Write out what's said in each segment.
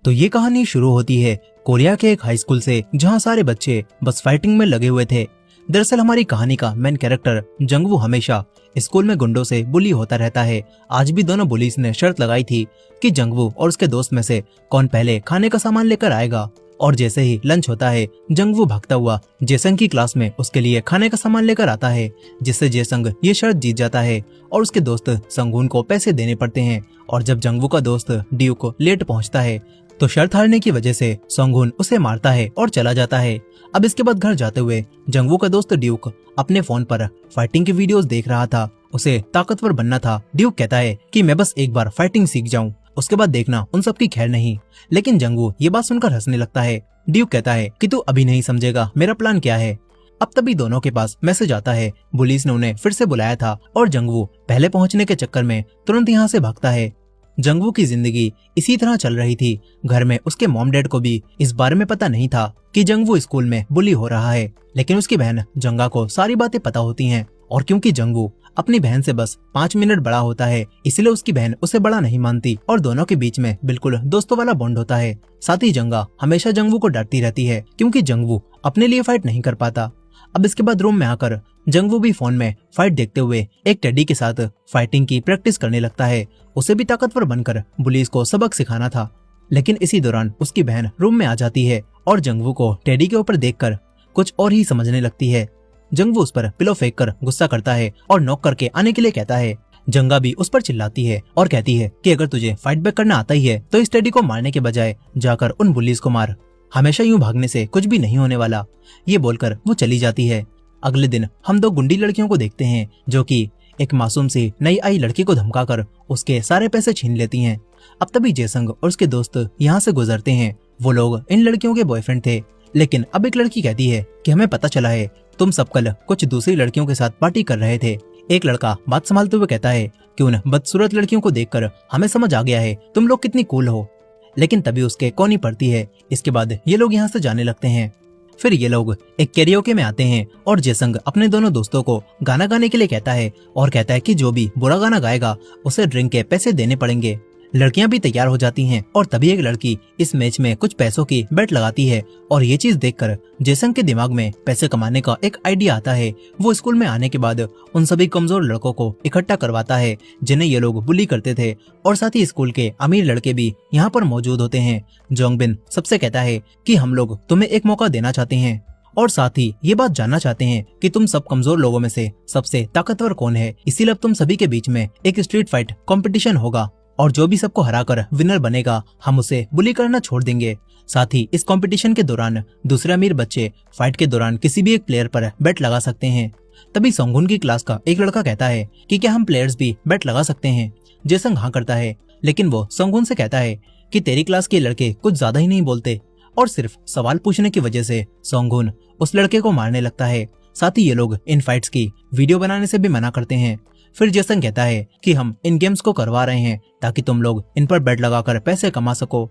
तो ये कहानी शुरू होती है कोरिया के एक हाई स्कूल से, जहाँ सारे बच्चे बस फाइटिंग में लगे हुए थे। दरअसल हमारी कहानी का मेन कैरेक्टर जंगवू हमेशा स्कूल में गुंडों से बुली होता रहता है। आज भी दोनों बुलीज ने शर्त लगाई थी कि जंगवू और उसके दोस्त में से कौन पहले खाने का सामान लेकर आएगा। और जैसे ही लंच होता है, जंगवू भागता हुआ जेसंग की क्लास में उसके लिए खाने का सामान लेकर आता है, जिससे जेसंग ये शर्त जीत जाता है और उसके दोस्त संगून को पैसे देने पड़ते हैं। और जब जंगवू का दोस्त ड्यूक लेट पहुंचता है तो शर्त हारने की वजह से संगून उसे मारता है और चला जाता है। अब इसके बाद घर जाते हुए जंगवू का दोस्त ड्यूक अपने फोन पर फाइटिंग की वीडियोस देख रहा था। उसे ताकतवर बनना था। ड्यूक कहता है कि मैं बस एक बार फाइटिंग सीख जाऊं, उसके बाद देखना उन सब की खैर नहीं। लेकिन जंगवू ये बात सुनकर हंसने लगता है। ड्यूक कहता है कि तू अभी नहीं समझेगा मेरा प्लान क्या है। अब तभी दोनों के पास मैसेज आता है। पुलिस ने उन्हें फिर से बुलाया था और जंगवू पहले पहुंचने के चक्कर में तुरंत यहाँ से भागता है। जंगवू की जिंदगी इसी तरह चल रही थी। घर में उसके मॉम डैड को भी इस बारे में पता नहीं था कि जंगवू स्कूल में बुली हो रहा है, लेकिन उसकी बहन जंगा को सारी बातें पता होती हैं। और क्योंकि जंगवू अपनी बहन से बस 5 मिनट बड़ा होता है, इसलिए उसकी बहन उसे बड़ा नहीं मानती और दोनों के बीच में बिल्कुल दोस्तों वाला बॉन्ड होता है। साथ ही जंगा हमेशा जंगवू को डांटती रहती है क्योंकि जंगवू अपने लिए फाइट नहीं कर पाता। अब इसके बाद रूम में आकर जंगवू भी फोन में फाइट देखते हुए एक टेडी के साथ फाइटिंग की प्रैक्टिस करने लगता है। उसे भी ताकतवर बनकर पुलिस को सबक सिखाना था। लेकिन इसी दौरान उसकी बहन रूम में आ जाती है और जंगवू को टेडी के ऊपर देखकर कुछ और ही समझने लगती है। जंगवू उस पर पिलो फेंक कर गुस्सा करता है और नॉक करके आने के लिए कहता है। जंगा भी उस पर चिल्लाती है और कहती है कि अगर तुझे फाइट बैक करना आता ही है तो इस टेडी को मारने के बजाय जाकर उन बुलीज को मार। हमेशा यूं भागने से कुछ भी नहीं होने वाला। ये बोलकर वो चली जाती है। अगले दिन हम 2 गुंडी लड़कियों को देखते हैं जो कि एक मासूम सी नई आई लड़की को धमकाकर उसके सारे पैसे छीन लेती हैं। अब तभी जेसंग और उसके दोस्त यहाँ से गुजरते हैं। वो लोग इन लड़कियों के बॉयफ्रेंड थे, लेकिन अब एक लड़की कहती है कि हमें पता चला है तुम सब कल कुछ दूसरी लड़कियों के साथ पार्टी कर रहे थे। एक लड़का बात संभालते हुए कहता है कि उन बदसूरत लड़कियों को देखकर हमें समझ आ गया है तुम लोग कितनी कूल हो। लेकिन तभी उसके कौनी पड़ती है। इसके बाद ये लोग यहाँ से जाने लगते हैं। फिर ये लोग एक कैरियोके में आते हैं और जेसंग अपने दोनों दोस्तों को गाना गाने के लिए कहता है और कहता है कि जो भी बुरा गाना गाएगा उसे ड्रिंक के पैसे देने पड़ेंगे। लड़कियां भी तैयार हो जाती हैं और तभी एक लड़की इस मैच में कुछ पैसों की बेट लगाती है और ये चीज देखकर जेसंग के दिमाग में पैसे कमाने का एक आइडिया आता है। वो स्कूल में आने के बाद उन सभी कमजोर लड़कों को इकट्ठा करवाता है जिन्हें ये लोग बुली करते थे, और साथ ही स्कूल के अमीर लड़के भी यहाँ पर मौजूद होते हैं। जोंगबिन सबसे कहता है कि हम लोग तुम्हें एक मौका देना चाहते हैं और साथ ही ये बात जानना चाहते हैं कि तुम सब कमजोर लोगों में से सबसे ताकतवर कौन है। इसीलिए अब तुम सभी के बीच में एक स्ट्रीट फाइट कंपटीशन होगा और जो भी सबको हराकर विनर बनेगा हम उसे बुली करना छोड़ देंगे। साथ ही इस कंपटीशन के दौरान दूसरे अमीर बच्चे फाइट के दौरान किसी भी एक प्लेयर पर बेट लगा सकते हैं। तभी संगून की क्लास का एक लड़का कहता है कि क्या हम प्लेयर्स भी बेट लगा सकते हैं। जेसंग हाँ करता है, लेकिन वो संगून से कहता है कि तेरी क्लास के लड़के कुछ ज्यादा ही नहीं बोलते, और सिर्फ सवाल पूछने की वजह से संगून उस लड़के को मारने लगता है। साथ ही ये लोग इन फाइट्स की वीडियो बनाने से भी मना करते हैं। फिर जेसन कहता है कि हम इन गेम्स को करवा रहे हैं ताकि तुम लोग इन पर बेट लगाकर पैसे कमा सको,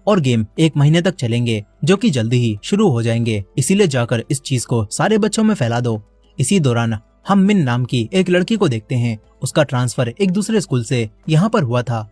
और गेम 1 महीने तक चलेंगे जो कि जल्दी ही शुरू हो जाएंगे। इसीलिए जाकर इस चीज को सारे बच्चों में फैला दो। इसी दौरान हम मिन नाम की एक लड़की को देखते हैं। उसका ट्रांसफर एक दूसरे स्कूल से यहाँ पर हुआ था।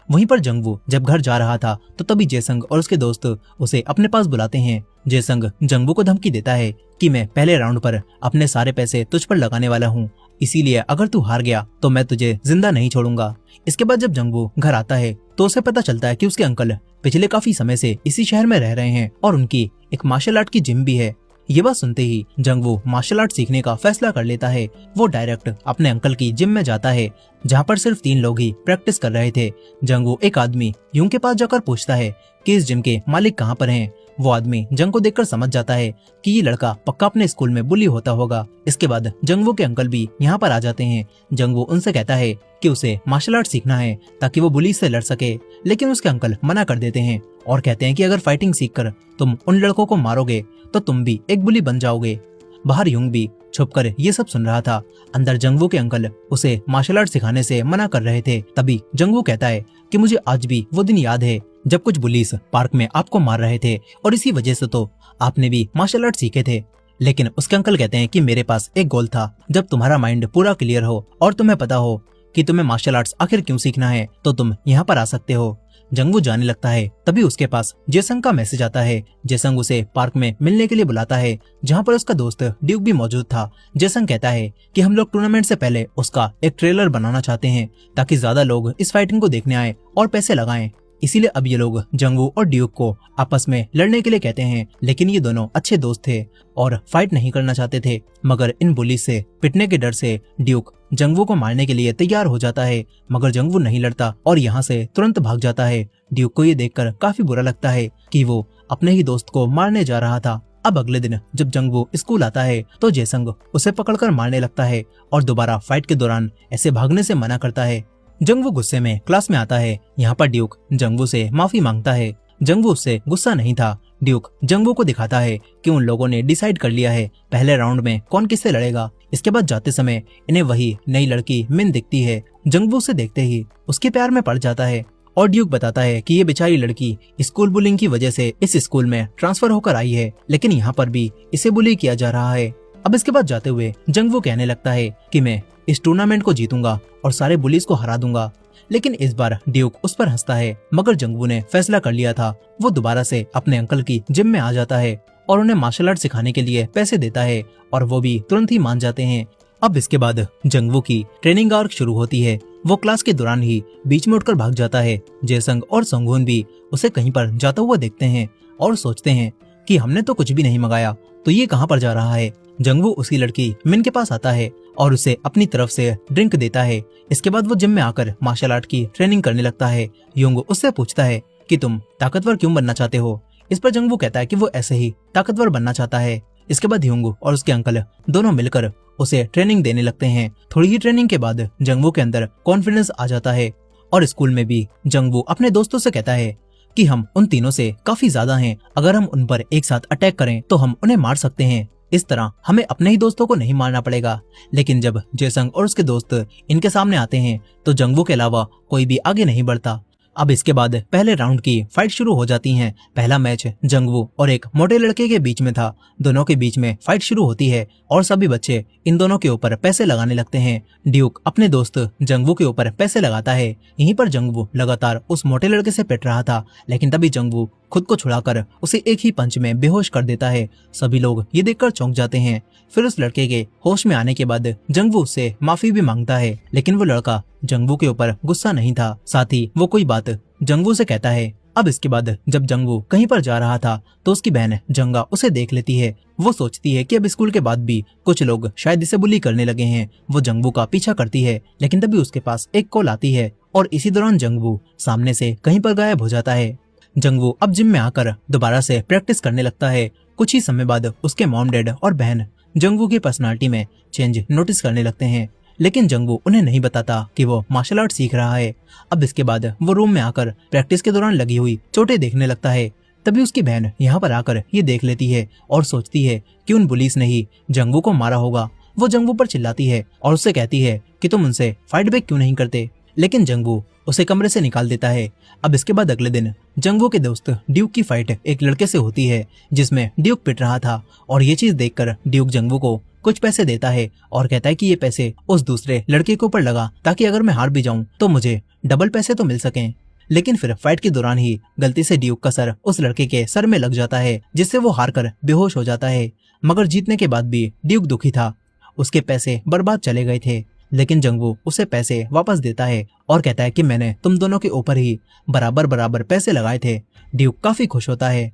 वहीं पर जंगवू जब घर जा रहा था तो तभी जेसंग और उसके दोस्त उसे अपने पास बुलाते हैं। जेसंग जंगवू को धमकी देता है कि मैं पहले राउंड पर अपने सारे पैसे तुझ पर लगाने वाला हूँ, इसीलिए अगर तू हार गया तो मैं तुझे जिंदा नहीं छोड़ूंगा। इसके बाद जब जंगवू घर आता है तो उसे पता चलता है कि उसके अंकल पिछले काफी समय से इसी शहर में रह रहे हैं और उनकी एक मार्शल आर्ट की जिम भी है। ये बात सुनते ही जंगवू मार्शल आर्ट सीखने का फैसला कर लेता है। वो डायरेक्ट अपने अंकल की जिम में जाता है जहाँ पर सिर्फ 3 लोग ही प्रैक्टिस कर रहे थे। जंगवू एक आदमी यूं के पास जाकर पूछता है कि इस जिम के मालिक कहाँ पर हैं। वो आदमी जंग को देखकर समझ जाता है कि ये लड़का पक्का अपने स्कूल में बुली होता होगा। इसके बाद जंगवू के अंकल भी यहाँ पर आ जाते हैं। जंगवू उनसे कहता है कि उसे मार्शल आर्ट सीखना है ताकि वो बुली से लड़ सके, लेकिन उसके अंकल मना कर देते हैं और कहते हैं कि अगर फाइटिंग सीखकर तुम उन लड़कों को मारोगे तो तुम भी एक बुली बन जाओगे। बाहर यूंग भी छुपकर ये सब सुन रहा था। अंदर जंगवू के अंकल उसे मार्शल आर्ट सिखाने से मना कर रहे थे। तभी जंगवू कहता है कि मुझे आज भी वो दिन याद है जब कुछ बुलीस पार्क में आपको मार रहे थे और इसी वजह से तो आपने भी मार्शल आर्ट सीखे थे। लेकिन उसके अंकल कहते हैं कि मेरे पास एक गोल था, जब तुम्हारा माइंड पूरा क्लियर हो और तुम्हें पता हो कि तुम्हें मार्शल आर्ट्स आखिर क्यों सीखना है तो तुम यहाँ पर आ सकते हो। जंगवू जाने लगता है तभी उसके पास जेसंग का मैसेज आता है। जेसंग उसे पार्क में मिलने के लिए बुलाता है जहाँ पर उसका दोस्त ड्यूक भी मौजूद था। जेसंग कहता है कि हम लोग टूर्नामेंट से पहले उसका एक ट्रेलर बनाना चाहते हैं ताकि ज्यादा लोग इस फाइटिंग को देखने आए और पैसे लगाएं। इसीलिए अब ये लोग जंगवू और ड्यूक को आपस में लड़ने के लिए कहते हैं, लेकिन ये दोनों अच्छे दोस्त थे और फाइट नहीं करना चाहते थे। मगर इन बुली से पिटने के डर से ड्यूक जंगवू को मारने के लिए तैयार हो जाता है, मगर जंगवू नहीं लड़ता और यहाँ से तुरंत भाग जाता है। ड्यूक को ये देखकर काफी बुरा लगता है कि वो अपने ही दोस्त को मारने जा रहा था। अब अगले दिन जब जंगवू स्कूल आता है तो जेसंग उसे पकड़कर मारने लगता है और दोबारा फाइट के दौरान ऐसे भागने से मना करता है। जंगवू गुस्से में क्लास में आता है। यहाँ पर ड्यूक जंगवू से माफी मांगता है। जंगवू उससे गुस्सा नहीं था। ड्यूक जंगवू को दिखाता है कि उन लोगों ने डिसाइड कर लिया है पहले राउंड में कौन किससे लड़ेगा। इसके बाद जाते समय इन्हें वही नई लड़की मिन दिखती है। जंगवू से देखते ही उसके प्यार में पड़ जाता है और ड्यूक बताता है कि ये बेचारी लड़की स्कूल बुलिंग की वजह से इस स्कूल में ट्रांसफर होकर आई है, लेकिन यहाँ पर भी इसे बुली किया जा रहा है। अब इसके बाद जाते हुए जंगवू कहने लगता है कि मैं इस टूर्नामेंट को जीतूंगा और सारे बुलीज को हरा दूंगा। लेकिन इस बार ड्यूक उस पर हंसता है, मगर जंगवू ने फैसला कर लिया था। वो दोबारा से अपने अंकल की जिम में आ जाता है और उन्हें मार्शल आर्ट सिखाने के लिए पैसे देता है और वो भी तुरंत ही मान जाते हैं। अब इसके बाद जंगवू की ट्रेनिंग आर्क शुरू होती है। वो क्लास के दौरान ही बीच में उठकर भाग जाता है। जेसंग और संगून भी उसे कहीं पर जाता हुआ देखते हैं और सोचते हैं कि हमने तो कुछ भी नहीं मंगाया, तो ये कहाँ पर जा रहा है। जंगवू उसी लड़की मिन के पास आता है और उसे अपनी तरफ से ड्रिंक देता है। इसके बाद वो जिम में आकर मार्शल आर्ट की ट्रेनिंग करने लगता है। युंग उससे पूछता है कि तुम ताकतवर क्यों बनना चाहते हो। इस पर जंगवू कहता है कि वो ऐसे ही ताकतवर बनना चाहता है। इसके बाद युंग और उसके अंकल दोनों मिलकर उसे ट्रेनिंग देने लगते हैं। थोड़ी ही ट्रेनिंग के बाद जंगवू के अंदर कॉन्फिडेंस आ जाता है और स्कूल में भी जंगवू अपने दोस्तों से कहता है कि हम उन तीनों से काफी ज्यादा हैं, अगर हम उन पर एक साथ अटैक करें तो हम उन्हें मार सकते हैं। इस तरह हमें अपने ही दोस्तों को नहीं मारना पड़ेगा। लेकिन जब जेसंग और उसके दोस्त इनके सामने आते हैं तो जंगवू के अलावा कोई भी आगे नहीं बढ़ता। अब इसके बाद पहले राउंड की फाइट शुरू हो जाती है। पहला मैच जंगवू और एक मोटे लड़के के बीच में था। दोनों के बीच में फाइट शुरू होती है और सभी बच्चे इन दोनों के ऊपर पैसे लगाने लगते हैं। ड्यूक अपने दोस्त जंगवू के ऊपर पैसे लगाता है। यहीं पर जंगवू लगातार उस मोटे लड़के से पिट रहा था, लेकिन तभी जंगवू खुद को छुड़ाकर उसे एक ही पंच में बेहोश कर देता है। सभी लोग ये देखकर चौंक जाते हैं। फिर उस लड़के के होश में आने के बाद जंगवू उससे माफी भी मांगता है, लेकिन वो लड़का जंगवू के ऊपर गुस्सा नहीं था। साथ ही वो कोई बात जंगवू से कहता है। अब इसके बाद जब जंगवू कहीं पर जा रहा था तो उसकी बहन जंगा उसे देख लेती है। वो सोचती है कि अब स्कूल के बाद भी कुछ लोग शायद इसे बुली करने लगे हैं। वो जंगवू का पीछा करती है, लेकिन तभी उसके पास एक कॉल आती है और इसी दौरान जंगवू सामने से कहीं पर गायब हो जाता है। जंगवू अब जिम में आकर दोबारा से प्रैक्टिस करने लगता है। कुछ ही समय बाद उसके मॉम डैड और बहन जंगवू की पर्सनालिटी में चेंज नोटिस करने लगते हैं, लेकिन जंगवू उन्हें नहीं बताता कि वो मार्शल आर्ट सीख रहा है। अब इसके बाद वो रूम में आकर प्रैक्टिस के दौरान लगी हुई चोटें देखने लगता है। तभी उसकी बहन यहाँ पर आकर ये देख लेती है और सोचती है कि उन पुलिस ने ही जंगवू को मारा होगा। वो जंगवू पर चिल्लाती है और उससे कहती है कि तुम उनसे फाइट बैक क्यों नहीं करते, लेकिन जंगवू उसे कमरे से निकाल देता है। अब इसके बाद अगले दिन जंगवू के दोस्त ड्यूक की फाइट एक लड़के से होती है जिसमें ड्यूक पिट रहा था, और ये चीज देखकर ड्यूक जंगवू को कुछ पैसे देता है और कहता है कि ये पैसे उस दूसरे लड़के के ऊपर लगा ताकि अगर मैं हार भी जाऊं तो मुझे डबल पैसे तो मिल सकें। लेकिन फिर फाइट के दौरान ही गलती से ड्यूक का सर उस लड़के के सर में लग जाता है, जिससे वो हार कर बेहोश हो जाता है। मगर जीतने के बाद भी ड्यूक दुखी था, उसके पैसे बर्बाद चले गए थे। लेकिन जंगवू उसे पैसे वापस देता है और कहता है कि मैंने तुम दोनों के ऊपर ही बराबर बराबर पैसे लगाए थे। ड्यूक काफी खुश होता है।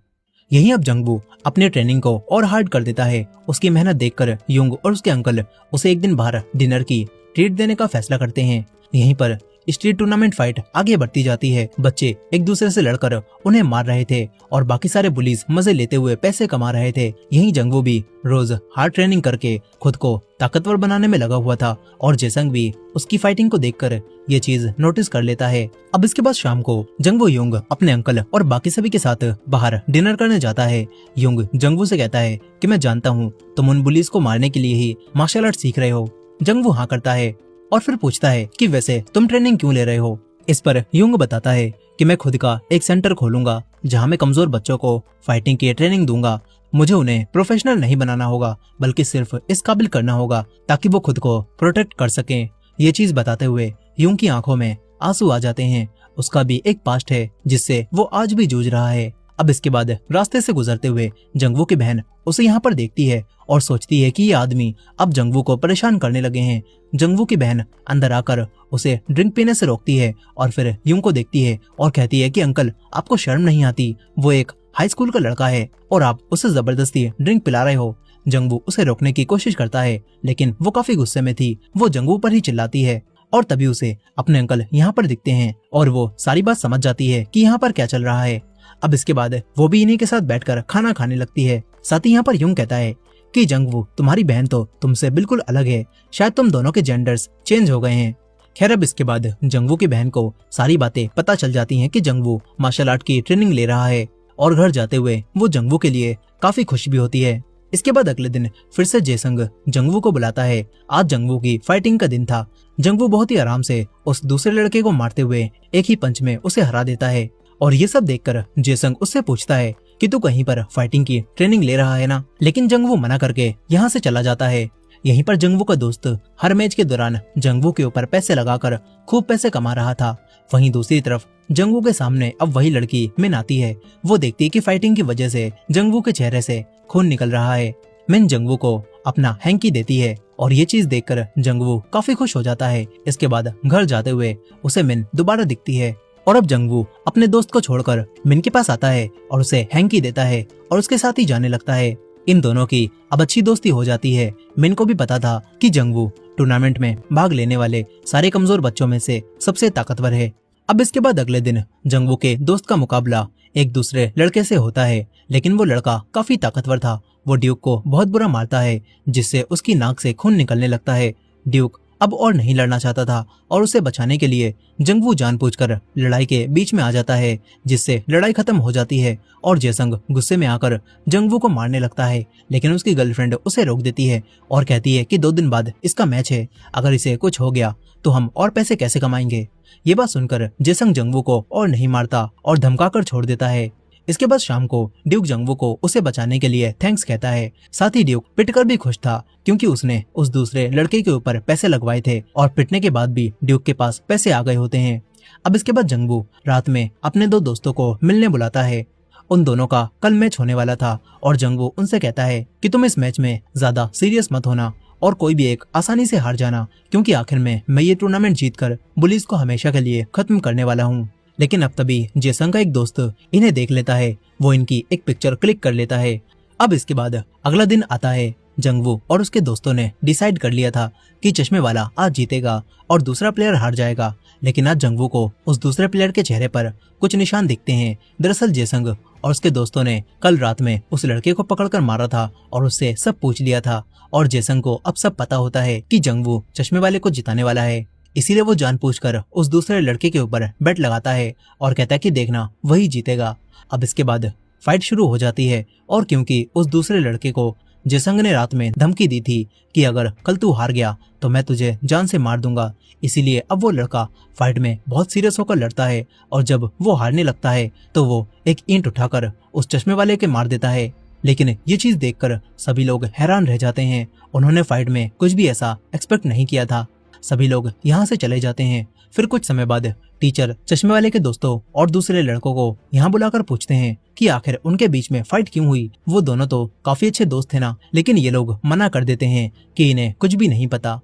यहीं अब जंगवू अपने ट्रेनिंग को और हार्ड कर देता है। उसकी मेहनत देखकर युंग और उसके अंकल उसे एक दिन बाहर डिनर की ट्रीट देने का फैसला करते हैं। यहीं पर स्ट्रीट टूर्नामेंट फाइट आगे बढ़ती जाती है। बच्चे एक दूसरे से लड़कर उन्हें मार रहे थे और बाकी सारे बुलीज मजे लेते हुए पैसे कमा रहे थे। यहीं जंगवू भी रोज हार्ड ट्रेनिंग करके खुद को ताकतवर बनाने में लगा हुआ था और जेसंग भी उसकी फाइटिंग को देखकर ये चीज नोटिस कर लेता है। अब इसके बाद शाम को जंगवू युंग अपने अंकल और बाकी सभी के साथ बाहर डिनर करने जाता है। युंग जंगवू से कहता है कि मैं जानता हूँ तुम उन बुलीज को मारने के लिए ही मार्शल आर्ट सीख रहे हो। जंगवू हाँ करता है और फिर पूछता है कि वैसे तुम ट्रेनिंग क्यों ले रहे हो। इस पर युंग बताता है कि मैं खुद का एक सेंटर खोलूंगा जहां मैं कमजोर बच्चों को फाइटिंग की ट्रेनिंग दूंगा। मुझे उन्हें प्रोफेशनल नहीं बनाना होगा, बल्कि सिर्फ इस काबिल करना होगा ताकि वो खुद को प्रोटेक्ट कर सकें। ये चीज बताते हुए युंग की आंखों में आंसू आ जाते हैं। उसका भी एक पास्ट है जिससे वो आज भी जूझ रहा है। अब इसके बाद रास्ते से गुजरते हुए जंगवू की बहन उसे यहाँ पर देखती है और सोचती है कि ये आदमी अब जंगवू को परेशान करने लगे हैं। जंगवू की बहन अंदर आकर उसे ड्रिंक पीने से रोकती है और फिर यूं को देखती है और कहती है कि अंकल, आपको शर्म नहीं आती? वो एक हाई स्कूल का लड़का है और आप उसे जबरदस्ती ड्रिंक पिला रहे हो। जंगवू उसे रोकने की कोशिश करता है लेकिन वो काफी गुस्से में थी। वो जंगवू पर ही चिल्लाती है और तभी उसे अपने अंकल यहाँ पर दिखते हैं और वो सारी बात समझ जाती है कि यहाँ पर क्या चल रहा है। अब इसके बाद वो भी इन्हीं के साथ बैठकर खाना खाने लगती है। साथ ही यहाँ पर यूं कहता है कि जंगवू, तुम्हारी बहन तो तुमसे बिल्कुल अलग है, शायद तुम दोनों के जेंडर्स चेंज हो गए हैं। खैर, अब इसके बाद जंगवू की बहन को सारी बातें पता चल जाती हैं कि जंगवू मार्शल आर्ट की ट्रेनिंग ले रहा है और घर जाते हुए वो जंगवू के लिए काफी खुश भी होती है। इसके बाद अगले दिन फिर से जेसंग जंगवू को बुलाता है। आज जंगवू की फाइटिंग का दिन था। जंगवू बहुत ही आराम से उस दूसरे लड़के को मारते हुए एक ही पंच में उसे हरा देता है और ये सब देखकर जेसंग उससे पूछता है कि तू कहीं पर फाइटिंग की ट्रेनिंग ले रहा है ना? लेकिन जंगवू मना करके यहाँ से चला जाता है। यहीं पर जंगवू का दोस्त हर मैच के दौरान जंगवू के ऊपर पैसे लगाकर खूब पैसे कमा रहा था। वहीं दूसरी तरफ जंगवू के सामने अब वही लड़की मिन आती है। वो देखती है कि फाइटिंग की वजह से जंगवू के चेहरे से खून निकल रहा है। मिन जंगवू को अपना हैंकी देती है और ये चीज देखकर जंगवू काफी खुश हो जाता है। इसके बाद घर जाते हुए उसे मिन दोबारा दिखती है और अब जंगवू अपने दोस्त को छोड़कर मिन के पास आता है और उसे हैंकी देता है और उसके साथ ही जाने लगता है। इन दोनों की अब अच्छी दोस्ती हो जाती है। मिन को भी पता था कि जंगवू टूर्नामेंट में भाग लेने वाले सारे कमजोर बच्चों में से सबसे ताकतवर है। अब इसके बाद अगले दिन जंगवू के दोस्त का मुकाबला एक दूसरे लड़के से होता है, लेकिन वो लड़का काफी ताकतवर था। वो ड्यूक को बहुत बुरा मारता है जिससे उसकी नाक से खून निकलने लगता है। ड्यूक अब और नहीं लड़ना चाहता था और उसे बचाने के लिए जंगवू जानबूझकर लड़ाई के बीच में आ जाता है, जिससे लड़ाई खत्म हो जाती है और जेसंग गुस्से में आकर जंगवू को मारने लगता है। लेकिन उसकी गर्लफ्रेंड उसे रोक देती है और कहती है कि 2 दिन बाद इसका मैच है, अगर इसे कुछ हो गया तो हम और पैसे कैसे कमाएंगे। ये बात सुनकर जेसंग जंगवू को और नहीं मारता और धमकाकर छोड़ देता है। इसके बाद शाम को ड्यूक जंगवू को उसे बचाने के लिए थैंक्स कहता है। साथ ही ड्यूक पिटकर भी खुश था क्योंकि उसने उस दूसरे लड़के के ऊपर पैसे लगवाए थे और पिटने के बाद भी ड्यूक के पास पैसे आ गए होते हैं। अब इसके बाद जंगवू रात में अपने 2 दोस्तों को मिलने बुलाता है। उन दोनों का कल मैच होने वाला था और जंगवू उनसे कहता है कि तुम इस मैच में ज्यादा सीरियस मत होना और कोई भी एक आसानी से हार जाना, क्योंकि आखिर में मैं ये टूर्नामेंट जीतकर बुलीज को हमेशा के लिए खत्म करने वाला हूँ। लेकिन अब तभी जेसंग का एक दोस्त इन्हें देख लेता है। वो इनकी एक पिक्चर क्लिक कर लेता है। अब इसके बाद अगला दिन आता है। जंगवू और उसके दोस्तों ने डिसाइड कर लिया था कि चश्मे वाला आज जीतेगा और दूसरा प्लेयर हार जाएगा। लेकिन आज जंगवू को उस दूसरे प्लेयर के चेहरे पर कुछ निशान दिखते हैं। दरअसल जेसंग और उसके दोस्तों ने कल रात में उस लड़के को पकड़कर मारा था और उससे सब पूछ लिया था और जेसंग को अब सब पता होता है कि जंगवू चश्मे वाले को जिताने वाला है। इसीलिए वो जानबूझकर उस दूसरे लड़के के ऊपर बेट लगाता है और कहता है कि देखना वही जीतेगा। अब इसके बाद फाइट शुरू हो जाती है और क्योंकि उस दूसरे लड़के को जेसंग ने रात में धमकी दी थी कि अगर कल तू हार गया तो मैं तुझे जान से मार दूंगा, इसीलिए अब वो लड़का फाइट में बहुत सीरियस होकर लड़ता है और जब वो हारने लगता है तो वो एक ईंट उठाकर उस चश्मे वाले के मार देता है। लेकिन ये चीज देखकर सभी लोग हैरान रह जाते हैं। उन्होंने फाइट में कुछ भी ऐसा एक्सपेक्ट नहीं किया था। सभी लोग यहाँ से चले जाते हैं। फिर कुछ समय बाद टीचर चश्मे वाले के दोस्तों और दूसरे लड़कों को यहाँ बुलाकर पूछते हैं कि आखिर उनके बीच में फाइट क्यों हुई। वो दोनों तो काफी अच्छे दोस्त थे ना, लेकिन ये लोग मना कर देते हैं कि इन्हें कुछ भी नहीं पता।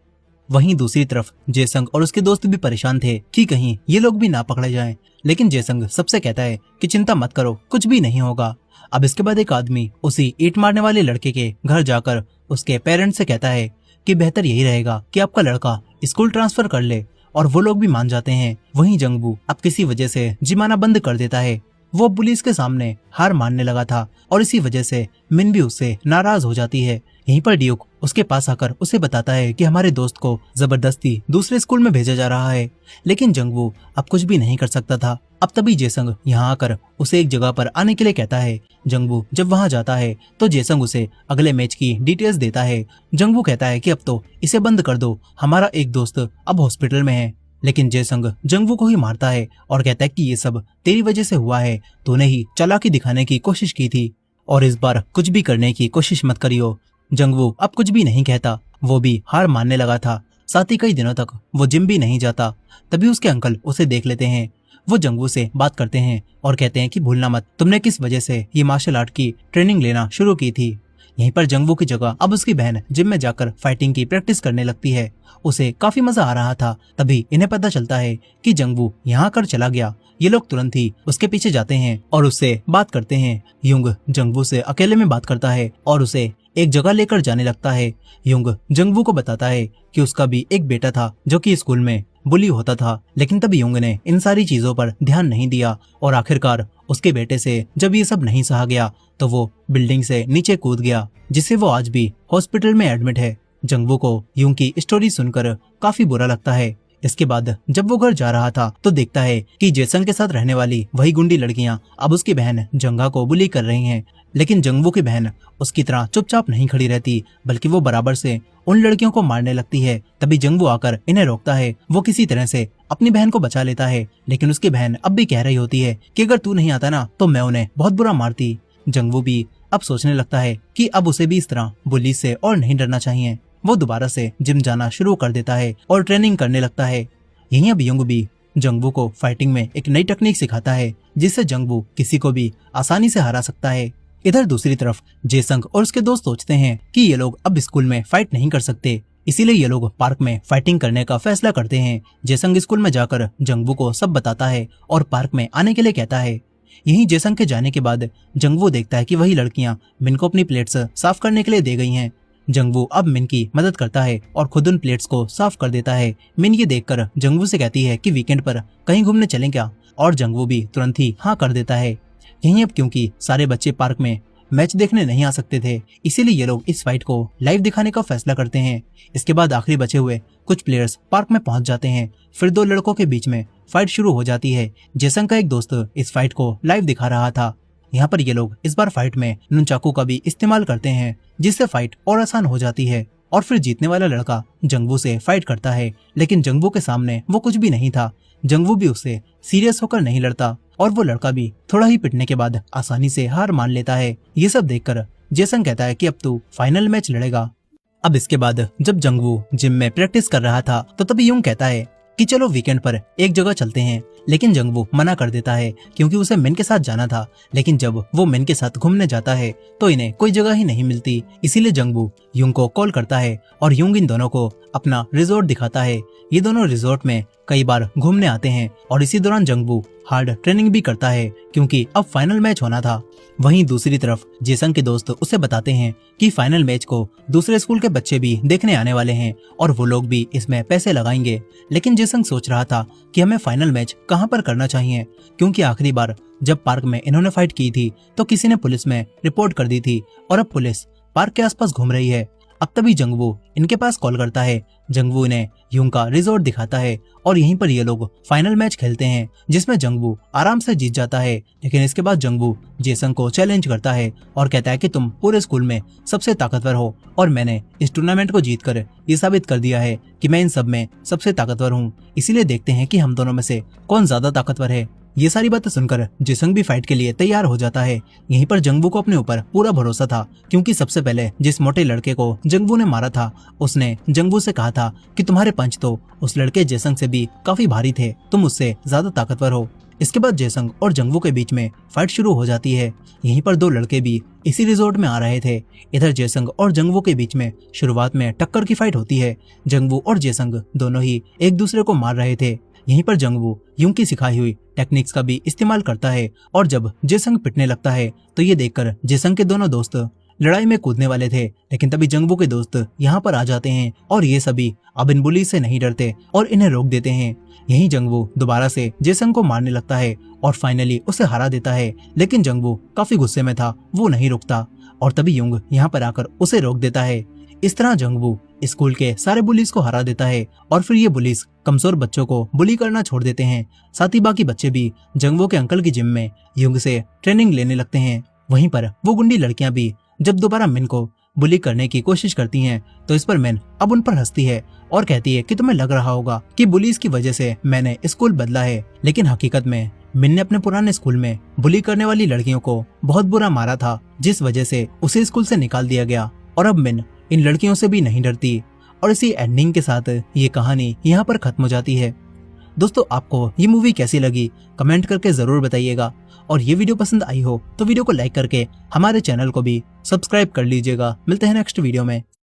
वहीं दूसरी तरफ जेसंग और उसके दोस्त भी परेशान थे कि कहीं ये लोग भी ना पकड़े जाएं। लेकिन जेसंग सबसे कहता है कि चिंता मत करो, कुछ भी नहीं होगा। अब इसके बाद एक आदमी उसी ईंट मारने वाले लड़के के घर जाकर उसके पेरेंट्स से कहता है कि बेहतर यही रहेगा कि आपका लड़का स्कूल ट्रांसफर कर ले, और वो लोग भी मान जाते हैं। वहीं जंगवू अब किसी वजह से जिमाना बंद कर देता है। वो पुलिस के सामने हार मानने लगा था और इसी वजह से मिन भी उससे नाराज हो जाती है। यहीं पर ड्यूक उसके पास आकर उसे बताता है कि हमारे दोस्त को जबरदस्ती दूसरे स्कूल में भेजा जा रहा है, लेकिन जंगवू अब कुछ भी नहीं कर सकता था। अब तभी जेसंग यहाँ आकर उसे एक जगह पर आने के लिए कहता है। जंगवू जब वहाँ जाता है तो जेसंग उसे अगले मैच की डिटेल्स देता है। जंगवू कहता है कि अब तो इसे बंद कर दो, हमारा एक दोस्त अब हॉस्पिटल में है। लेकिन जेसंग जंगवू को ही मारता है और कहता है कि ये सब तेरी वजह से हुआ है, तूने ही चालाकी दिखाने की कोशिश की थी और इस बार कुछ भी करने की कोशिश मत करियो। जंगवू अब कुछ भी नहीं कहता, वो भी हार मानने लगा था। साथ ही कई दिनों तक वो जिम भी नहीं जाता। तभी उसके अंकल उसे देख लेते हैं। वो जंगवू से बात करते हैं और कहते हैं कि भूलना मत तुमने किस वजह से ये मार्शल आर्ट की ट्रेनिंग लेना शुरू की थी। यहीं पर जंगवू की जगह अब उसकी बहन जिम में जाकर फाइटिंग की प्रैक्टिस करने लगती है। उसे काफी मजा आ रहा था। तभी इन्हें पता चलता है कि जंगवू यहाँ कर चला गया। ये लोग तुरंत ही उसके पीछे जाते हैं और उससे बात करते हैं। युंग जंगवू से अकेले में बात करता है और उसे एक जगह लेकर जाने लगता है। युंग जंगवू को बताता है कि उसका भी एक बेटा था जो कि स्कूल में बुली होता था, लेकिन तभी युंग ने इन सारी चीजों पर ध्यान नहीं दिया और आखिरकार उसके बेटे से जब ये सब नहीं सहा गया तो वो बिल्डिंग से नीचे कूद गया, जिससे वो आज भी हॉस्पिटल में एडमिट है। जंगवू को युंग की स्टोरी सुनकर काफी बुरा लगता है। इसके बाद जब वो घर जा रहा था तो देखता है कि जेसंग के साथ रहने वाली वही गुंडी लड़कियां अब उसकी बहन जंगा को बुली कर रही हैं। लेकिन जंगवू की बहन उसकी तरह चुपचाप नहीं खड़ी रहती, बल्कि वो बराबर से उन लड़कियों को मारने लगती है। तभी जंगवू आकर इन्हें रोकता है। वो किसी तरह से अपनी बहन को बचा लेता है, लेकिन उसकी बहन अब भी कह रही होती है कि अगर तू नहीं आता ना तो मैं उन्हें बहुत बुरा मारती। जंगवू भी अब सोचने लगता है कि अब उसे भी इस तरह बुली से और नहीं डरना चाहिए। वो दोबारा से जिम जाना शुरू कर देता है और ट्रेनिंग करने लगता है। यहीं अब युंग भी जंगवू को फाइटिंग में एक नई टेक्निक सिखाता है, जिससे जंगवू किसी को भी आसानी से हरा सकता है। इधर दूसरी तरफ जेसंग और उसके दोस्त सोचते हैं कि ये लोग अब स्कूल में फाइट नहीं कर सकते, इसीलिए ये लोग पार्क में फाइटिंग करने का फैसला करते हैं। जेसंग स्कूल में जाकर जंगवू को सब बताता है और पार्क में आने के लिए कहता है। यहीं जेसंग के जाने के बाद जंगवू देखता है कि वही लड़कियां मिन को अपनी प्लेट्स साफ करने के लिए दे गई हैं। जंगवू अब मिन की मदद करता है और खुद उन प्लेट्स को साफ कर देता है। मिन ये देखकर जंगवू से कहती है कि वीकेंड पर कहीं घूमने चलें क्या, और जंगवू भी तुरंत ही हाँ कर देता है। यहीं अब क्योंकि सारे बच्चे पार्क में मैच देखने नहीं आ सकते थे, इसीलिए ये लोग इस फाइट को लाइव दिखाने का फैसला करते हैं। इसके बाद आखिरी बचे हुए कुछ प्लेयर्स पार्क में पहुंच जाते हैं। फिर दो लड़कों के बीच में फाइट शुरू हो जाती है। जेसंग का एक दोस्त इस फाइट को लाइव दिखा रहा था। यहाँ पर ये लोग इस बार फाइट में नुनचाकू का भी इस्तेमाल करते हैं, जिससे फाइट और आसान हो जाती है। और फिर जीतने वाला लड़का जंगवू से फाइट करता है, लेकिन जंगवू के सामने वो कुछ भी नहीं था। जंगवू भी उससे सीरियस होकर नहीं लड़ता और वो लड़का भी थोड़ा ही पिटने के बाद आसानी से हार मान लेता है। ये सब देखकर जेसंग कहता है कि अब तू फाइनल मैच लड़ेगा। अब इसके बाद जब जंगवू जिम में प्रैक्टिस कर रहा था तो तभी युंग कहता है कि चलो वीकेंड पर एक जगह चलते हैं, लेकिन जंगवू मना कर देता है क्योंकि उसे मिन के साथ जाना था। लेकिन जब वो मिन के साथ घूमने जाता है तो इन्हें कोई जगह ही नहीं मिलती, इसीलिए जंगवू युंग को कॉल करता है और युंग इन दोनों को अपना रिजॉर्ट दिखाता है। ये दोनों रिजॉर्ट में कई बार घूमने आते हैं और इसी दौरान जंगवू हार्ड ट्रेनिंग भी करता है क्योंकि अब फाइनल मैच होना था। वहीं दूसरी तरफ जेसंग के दोस्त उसे बताते हैं कि फाइनल मैच को दूसरे स्कूल के बच्चे भी देखने आने वाले हैं और वो लोग भी इसमें पैसे लगाएंगे। लेकिन जेसंग सोच रहा था कि हमें फाइनल मैच कहां पर करना चाहिए, क्योंकि आखिरी बार जब पार्क में इन्होंने फाइट की थी तो किसी ने पुलिस में रिपोर्ट कर दी थी और अब पुलिस पार्क के आसपास घूम रही है। अब तभी जंगवू इनके पास कॉल करता है। जंगवू इन्हें युंग का रिजॉर्ट दिखाता है और यहीं पर ये लोग फाइनल मैच खेलते हैं, जिसमें जंगवू आराम से जीत जाता है। लेकिन इसके बाद जंगवू जेसंग को चैलेंज करता है और कहता है कि तुम पूरे स्कूल में सबसे ताकतवर हो और मैंने इस टूर्नामेंट को जीतकर ये साबित कर दिया है कि मैं इन सब में सबसे ताकतवर हूँ। इसीलिए देखते हैं कि हम दोनों में से कौन ज्यादा ताकतवर है। ये सारी बातें सुनकर जेसंग भी फाइट के लिए तैयार हो जाता है। यहीं पर जंगवू को अपने ऊपर पूरा भरोसा था, क्योंकि सबसे पहले जिस मोटे लड़के को जंगवू ने मारा था उसने जंगवू से कहा था कि तुम्हारे पंच तो उस लड़के जेसंग से भी काफी भारी थे, तुम उससे ज्यादा ताकतवर हो। इसके बाद जेसंग और जंगवू के बीच में फाइट शुरू हो जाती है। यहीं पर दो लड़के भी इसी रिजॉर्ट में आ रहे थे। इधर जेसंग और जंगवू के बीच में शुरुआत में टक्कर की फाइट होती है। जंगवू और जेसंग दोनों ही एक दूसरे को मार रहे थे। यहीं पर जंगवू युंग की सिखाई हुई टेक्निक्स का भी इस्तेमाल करता है और जब जेसंग पिटने लगता है तो ये देखकर जेसंग के दोनों दोस्त लड़ाई में कूदने वाले थे, लेकिन तभी जंगवू के दोस्त यहाँ पर आ जाते हैं और ये सभी अब इन बुली से नहीं डरते और इन्हें रोक देते हैं। यहीं जंगवू दोबारा से जेसंग को मारने लगता है और फाइनली उसे हरा देता है, लेकिन जंगवू काफी गुस्से में था, वो नहीं रुकता और तभी युंग यहाँ पर आकर उसे रोक देता है। इस तरह जंगवू स्कूल के सारे बुलीज को हरा देता है और फिर ये बुलीज कमजोर बच्चों को बुली करना छोड़ देते हैं। साथ ही बाकी बच्चे भी जंगवू के अंकल की जिम में युंग से ट्रेनिंग लेने लगते हैं। वहीं पर वो गुंडी लड़कियां भी जब दोबारा मिन को बुली करने की कोशिश करती हैं तो इस पर मिन अब उन पर हंसती है और कहती है कि तुम्हें लग रहा होगा कि बुलीज की वजह से मैंने स्कूल बदला है, लेकिन हकीकत में मिन ने अपने पुराने स्कूल में बुली करने वाली लड़कियों को बहुत बुरा मारा था, जिस वजह से उसे स्कूल से निकाल दिया गया और अब मिन इन लड़कियों से भी नहीं डरती। और इसी एंडिंग के साथ ये कहानी यहाँ पर खत्म हो जाती है। दोस्तों आपको ये मूवी कैसी लगी कमेंट करके जरूर बताइएगा, और ये वीडियो पसंद आई हो तो वीडियो को लाइक करके हमारे चैनल को भी सब्सक्राइब कर लीजिएगा। मिलते हैं नेक्स्ट वीडियो में।